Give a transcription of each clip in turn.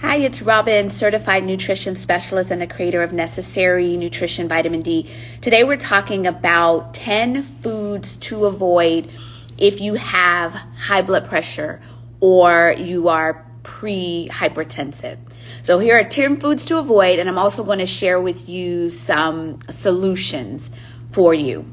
Hi, it's Robin, certified nutrition specialist and the creator of Necessary Nutrition Vitamin D. Today we're talking about 10 foods to avoid if you have high blood pressure or you are pre-hypertensive. So here are 10 foods to avoid, and I'm also going to share with you some solutions for you.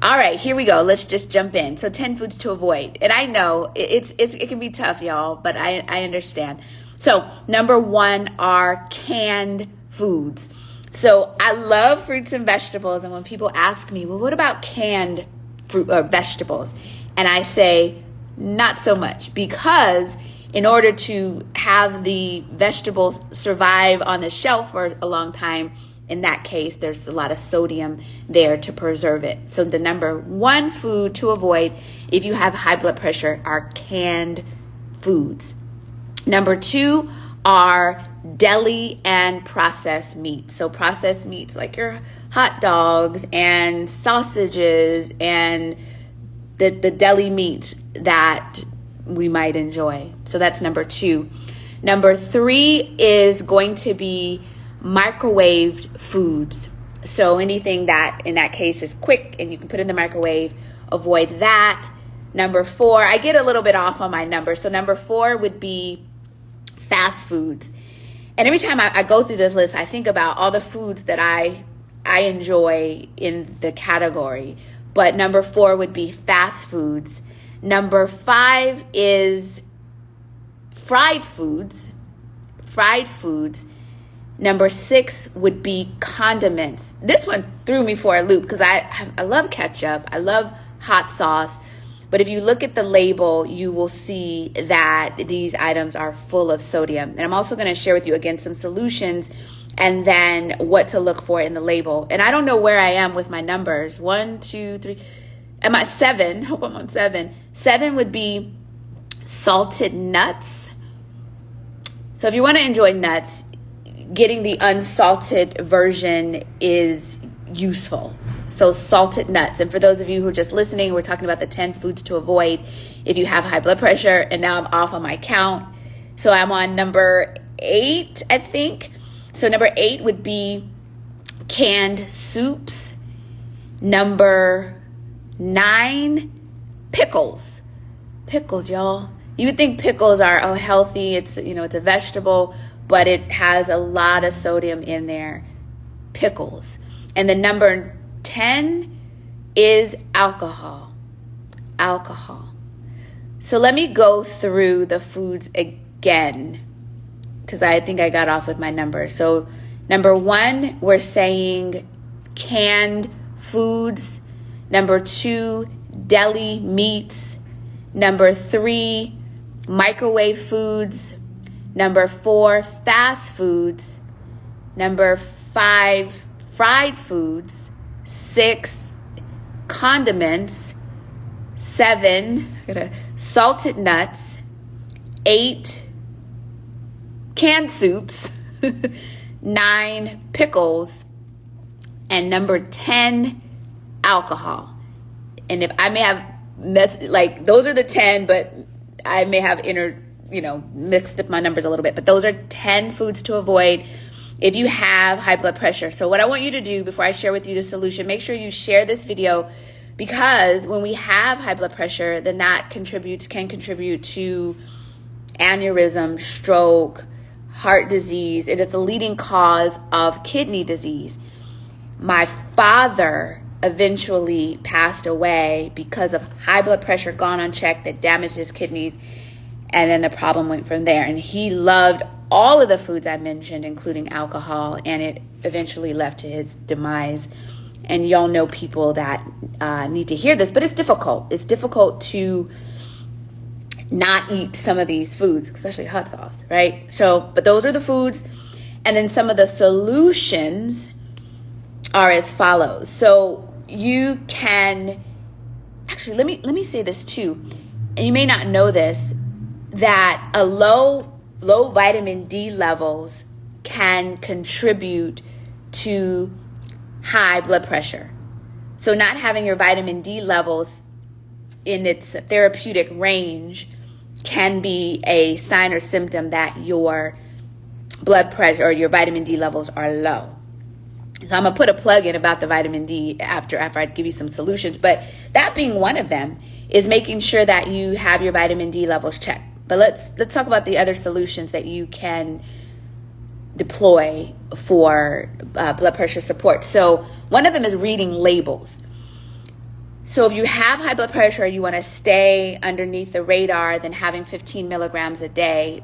All right, here we go. Let's just jump in. So 10 foods to avoid. And I know it can be tough, y'all, but I understand. So number one are canned foods. So I love fruits and vegetables. And when people ask me, well, what about canned fruit or vegetables? And I say, not so much, because in order to have the vegetables survive on the shelf for a long time, in that case, there's a lot of sodium there to preserve it. So the number one food to avoid if you have high blood pressure are canned foods. Number two are deli and processed meats. So processed meats like your hot dogs and sausages and the deli meats that we might enjoy. So that's number two. Number three is going to be microwaved foods. So anything that in that case is quick and you can put in the microwave, avoid that. Number four, I get a little bit off on my number. So number four would be fast foods. And every time I go through this list, I think about all the foods that I enjoy in the category. But number four would be fast foods. Number five is fried foods. Number six would be condiments. This one threw me for a loop because I love ketchup. I love hot sauce. But if you look at the label, you will see that these items are full of sodium. And I'm also going to share with you again some solutions and then what to look for in the label. And I don't know where I am with my numbers. 1, 2, 3. I'm at 7. Hope I'm on 7. 7 would be salted nuts. So if you want to enjoy nuts, getting the unsalted version is useful. So salted nuts. And for those of you who are just listening, we're talking about the 10 foods to avoid if you have high blood pressure. And now I'm off on my count. So I'm on number 8, I think. So number 8 would be canned soups. Number 9, pickles. Pickles, y'all. You would think pickles are healthy. It's a vegetable, but it has a lot of sodium in there. Pickles. And the number 10 is alcohol. So let me go through the foods again because I think I got off with my numbers. So number 1, we're saying canned foods. Number 2, deli meats. Number 3, microwave foods. Number 4, fast foods. Number 5, fried foods. 6, condiments. 7, salted nuts. 8, canned soups. 9, pickles. And number 10, alcohol. And if I may have those are the 10, but I may have mixed up my numbers a little bit. But those are 10 foods to avoid if you have high blood pressure. So what I want you to do before I share with you the solution, make sure you share this video, because when we have high blood pressure, then that can contribute to aneurysm, stroke, heart disease. It is a leading cause of kidney disease. My father eventually passed away because of high blood pressure gone unchecked that damaged his kidneys, and then the problem went from there. And he loved all of the foods I mentioned, including alcohol, and it eventually left to his demise. And y'all know people that need to hear this, but it's difficult. It's difficult to not eat some of these foods, especially hot sauce, right? So, but those are the foods. And then some of the solutions are as follows. So you can, actually, let me say this too. And you may not know this, that a low vitamin D levels can contribute to high blood pressure. So not having your vitamin D levels in its therapeutic range can be a sign or symptom that your blood pressure or your vitamin D levels are low. So I'm going to put a plug in about the vitamin D after I give you some solutions. But that being one of them is making sure that you have your vitamin D levels checked. But let's talk about the other solutions that you can deploy for blood pressure support. So one of them is reading labels. So if you have high blood pressure, you want to stay underneath the radar, then having 15 milligrams a day,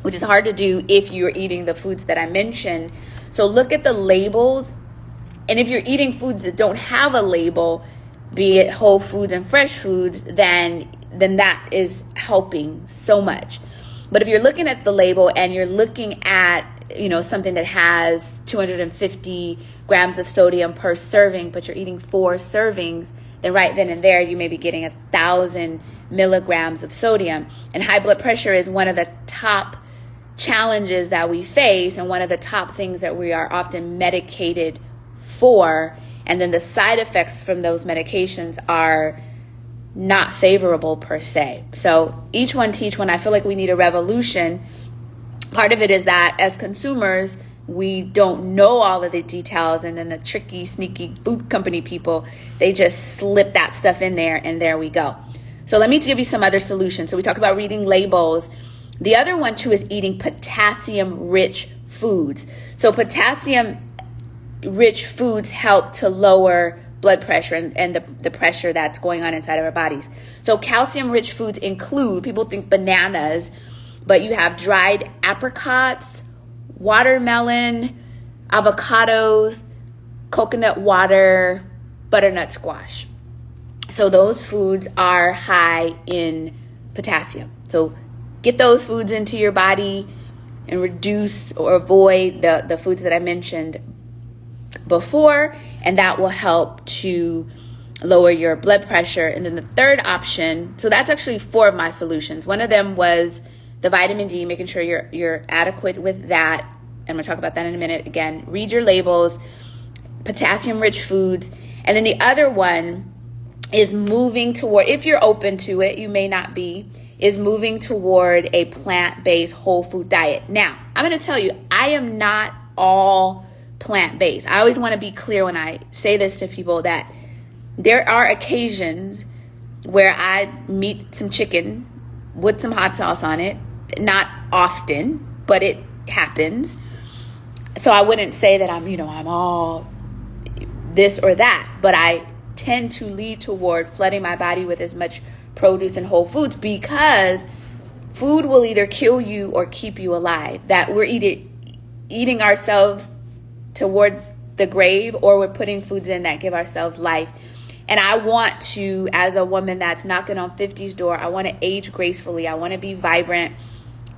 which is hard to do if you're eating the foods that I mentioned. So look at the labels. And if you're eating foods that don't have a label, be it whole foods and fresh foods, then that is helping so much. But if you're looking at the label and you're looking at, something that has 250 grams of sodium per serving, but you're eating 4 servings, then right then and there, you may be getting 1,000 milligrams of sodium. And high blood pressure is one of the top challenges that we face and one of the top things that we are often medicated for. And then the side effects from those medications are not favorable per se. So each one teach one. I feel like we need a revolution. Part of it is that as consumers, we don't know all of the details, and then the tricky, sneaky food company people, they just slip that stuff in there, and there we go. So let me give you some other solutions. So we talk about reading labels. The other one too is eating potassium-rich foods. So potassium-rich foods help to lower blood pressure and the pressure that's going on inside of our bodies. So calcium-rich foods include, people think bananas, but you have dried apricots, watermelon, avocados, coconut water, butternut squash. So those foods are high in potassium. So get those foods into your body and reduce or avoid the foods that I mentioned before, and that will help to lower your blood pressure. And then the third option, so that's actually 4 of my solutions. One of them was the vitamin D, making sure you're adequate with that. I'm going to talk about that in a minute. Again, read your labels, potassium-rich foods. And then the other one is moving toward, if you're open to it, you may not be, is moving toward a plant-based whole food diet. Now, I'm going to tell you, I am not all plant-based. I always want to be clear when I say this to people that there are occasions where I meat some chicken with some hot sauce on it. Not often, but it happens. So I wouldn't say that I'm all this or that, but I tend to lead toward flooding my body with as much produce and whole foods, because food will either kill you or keep you alive. That we're either eating ourselves toward the grave, or we're putting foods in that give ourselves life. And I want to, as a woman that's knocking on 50's door, I want to age gracefully. I want to be vibrant,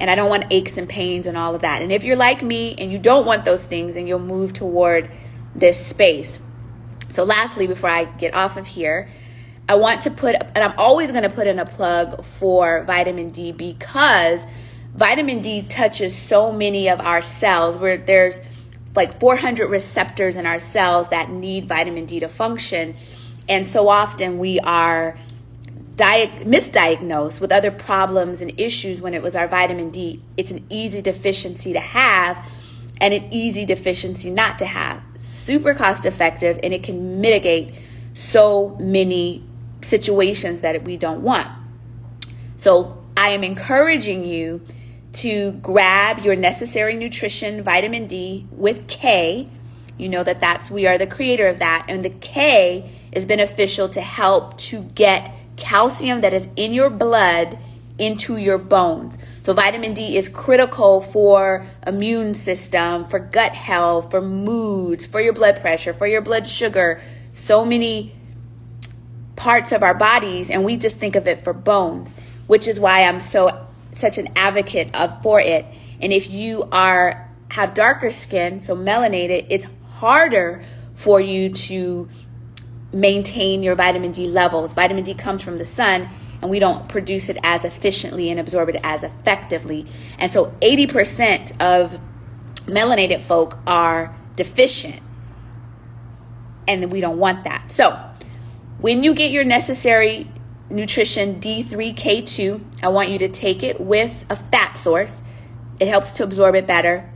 and I don't want aches and pains and all of that. And if you're like me and you don't want those things, then you'll move toward this space. So lastly, before I get off of here, I want to put, and I'm always going to put in a plug for vitamin D, because vitamin D touches so many of our cells, where there's like 400 receptors in our cells that need vitamin D to function. And so often we are misdiagnosed with other problems and issues when it was our vitamin D. It's an easy deficiency to have and an easy deficiency not to have. Super cost effective, and it can mitigate so many situations that we don't want. So I am encouraging you to grab your necessary nutrition, vitamin D with K. You know we are the creator of that. And the K is beneficial to help to get calcium that is in your blood into your bones. So vitamin D is critical for immune system, for gut health, for moods, for your blood pressure, for your blood sugar, so many parts of our bodies, and we just think of it for bones, which is why I'm such an advocate for it. And if you have darker skin, so melanated, it's harder for you to maintain your vitamin D levels. Vitamin D comes from the sun, and we don't produce it as efficiently and absorb it as effectively. And so 80% of melanated folk are deficient, and we don't want that. So when you get your necessary nutrition D3K2, I want you to take it with a fat source. It helps to absorb it better.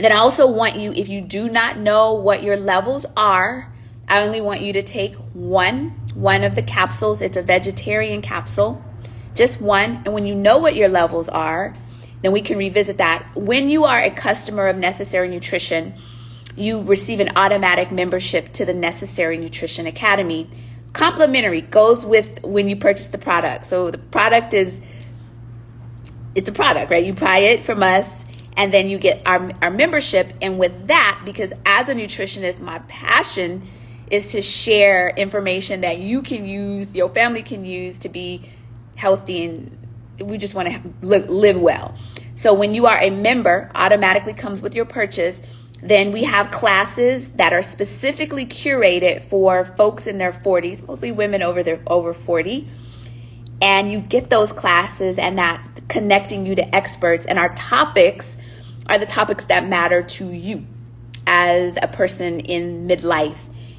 And then I also want you, if you do not know what your levels are, I only want you to take one of the capsules. It's a vegetarian capsule, just one. And when you know what your levels are, then we can revisit that. When you are a customer of Necessary Nutrition, you receive an automatic membership to the Necessary Nutrition Academy. Complimentary, goes with when you purchase the product. So the product it's a product, right? You buy it from us, and then you get our membership. And with that, because as a nutritionist, my passion is to share information that you can use, your family can use to be healthy, and we just want to live well. So when you are a member, automatically comes with your purchase. Then we have classes that are specifically curated for folks in their 40s, mostly women over 40. And you get those classes and that connecting you to experts. And our topics are the topics that matter to you as a person in midlife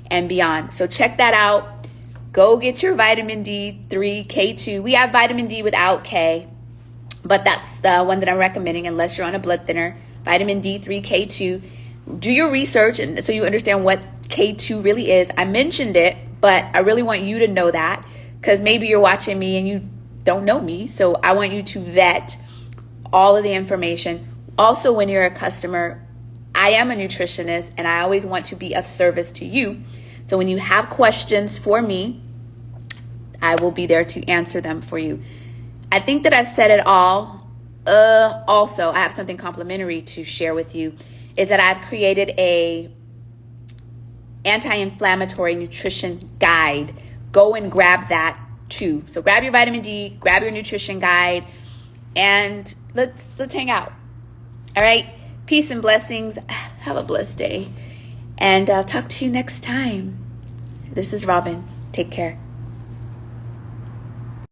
and beyond. So check that out. Go get your vitamin D3, K2. We have vitamin D without K, but that's the one that I'm recommending unless you're on a blood thinner. Vitamin D3, K2. Do your research and so you understand what K2 really is. I mentioned it, but I really want you to know that, because maybe you're watching me and you don't know me. So I want you to vet all of the information. Also, when you're a customer, I am a nutritionist and I always want to be of service to you. So when you have questions for me, I will be there to answer them for you. I think that I've said it all. Also, I have something complimentary to share with you, is that I've created a anti-inflammatory nutrition guide. Go and grab that too. So grab your vitamin D, grab your nutrition guide, and let's hang out. All right. Peace and blessings. Have a blessed day. And I'll talk to you next time. This is Robin. Take care.